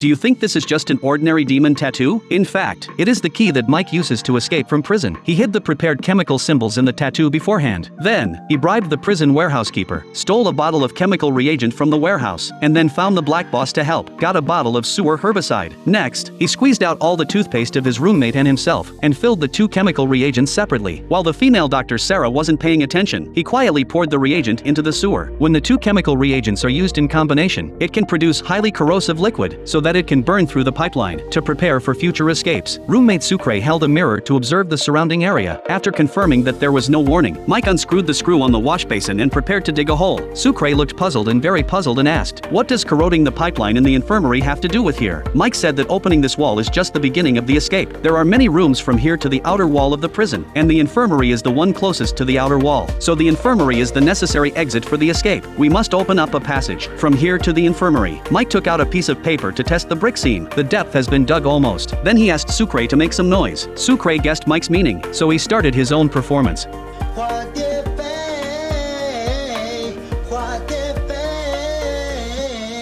Do you think this is just an ordinary demon tattoo? In fact, it is the key that Mike uses to escape from prison. He hid the prepared chemical symbols in the tattoo beforehand. Then, he bribed the prison warehouse keeper, stole a bottle of chemical reagent from the warehouse, and then found the black boss to help, got a bottle of sewer herbicide. Next, he squeezed out all the toothpaste of his roommate and himself, and filled the two chemical reagents separately. While the female doctor Sarah wasn't paying attention, he quietly poured the reagent into the sewer. When the two chemical reagents are used in combination, it can produce highly corrosive liquid, so that it can burn through the pipeline. To prepare for future escapes, roommate Sucre held a mirror to observe the surrounding area. After confirming that there was no warning, Mike unscrewed the screw on the wash basin and prepared to dig a hole. Sucre looked puzzled and very puzzled and asked, "What does corroding the pipeline in the infirmary have to do with here?" Mike said that opening this wall is just the beginning of the escape. There are many rooms from here to the outer wall of the prison, and the infirmary is the one closest to the outer wall. So the infirmary is the necessary exit for the escape. We must open up a passage from here to the infirmary. Mike took out a piece of paper to test the brick seam. The depth has been dug almost. Then he asked Sucre to make some noise. Sucre guessed Mike's meaning, so he started his own performance.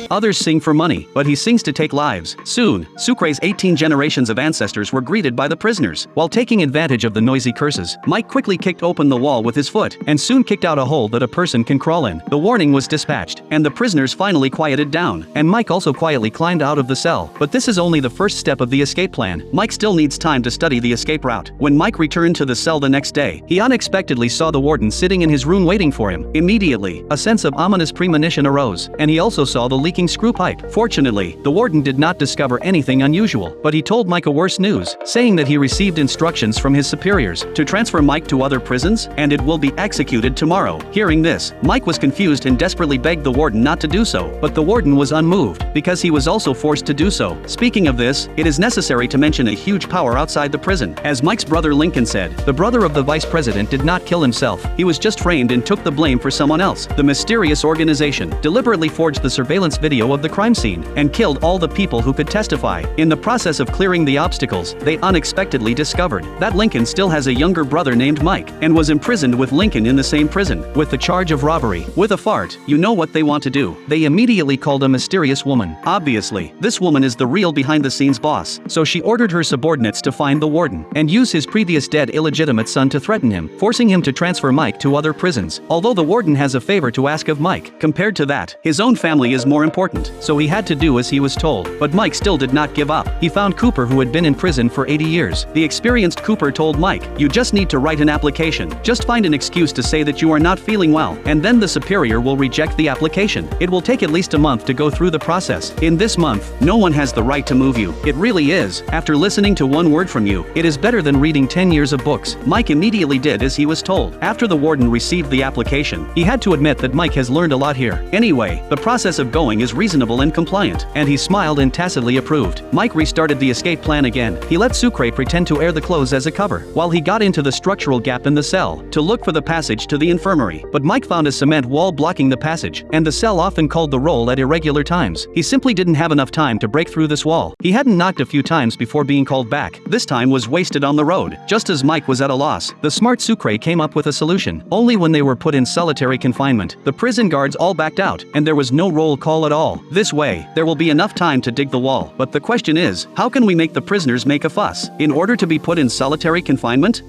Others sing for money, but he sings to take lives. Soon, Sucre's 18 generations of ancestors were greeted by the prisoners. While taking advantage of the noisy curses, Mike quickly kicked open the wall with his foot, and soon kicked out a hole that a person can crawl in. The warning was dispatched, and the prisoners finally quieted down, and Mike also quietly climbed out of the cell. But this is only the first step of the escape plan. Mike still needs time to study the escape route. When Mike returned to the cell the next day, he unexpectedly saw the warden sitting in his room waiting for him. Immediately, a sense of ominous premonition arose, and he also saw the leaking screw pipe. Fortunately, the warden did not discover anything unusual, but he told Mike a worse news, saying that he received instructions from his superiors to transfer Mike to other prisons, and it will be executed tomorrow. Hearing this, Mike was confused and desperately begged the warden not to do so, but the warden was unmoved, because he was also forced to do so. Speaking of this, it is necessary to mention a huge power outside the prison. As Mike's brother Lincoln said, the brother of the vice president did not kill himself, he was just framed and took the blame for someone else. The mysterious organization deliberately forged the surveillance video of the crime scene and killed all the people who could testify. In the process of clearing the obstacles, they unexpectedly discovered that Lincoln still has a younger brother named Mike and was imprisoned with Lincoln in the same prison with the charge of robbery. With a fart, you know what they want to do. They immediately called a mysterious woman. Obviously, this woman is the real behind-the-scenes boss, so she ordered her subordinates to find the warden and use his previous dead illegitimate son to threaten him, forcing him to transfer Mike to other prisons. Although the warden has a favor to ask of Mike, compared to that, his own family is more important, so he had to do as he was told. But Mike still did not give up. He found Cooper, who had been in prison for 80 years. The experienced Cooper told Mike, "You just need to write an application. Just find an excuse to say that you are not feeling well, and then the superior will reject the application. It will take at least a month to go through the process. In this month, no one has the right to move you. It really is. After listening to one word from you, it is better than reading 10 years of books." Mike immediately did as he was told. After the warden received the application, he had to admit that Mike has learned a lot here. Anyway, the process of going is reasonable and compliant, and he smiled and tacitly approved. Mike restarted the escape plan again. He let Sucre pretend to air the clothes as a cover, while he got into the structural gap in the cell to look for the passage to the infirmary. But Mike found a cement wall blocking the passage, and the cell often called the roll at irregular times. He simply didn't have enough time to break through this wall. He hadn't knocked a few times before being called back. This time was wasted on the road. Just as Mike was at a loss, the smart Sucre came up with a solution. Only when they were put in solitary confinement, the prison guards all backed out, and there was no roll call at all. This way, there will be enough time to dig the wall. But the question is, how can we make the prisoners make a fuss? In order to be put in solitary confinement,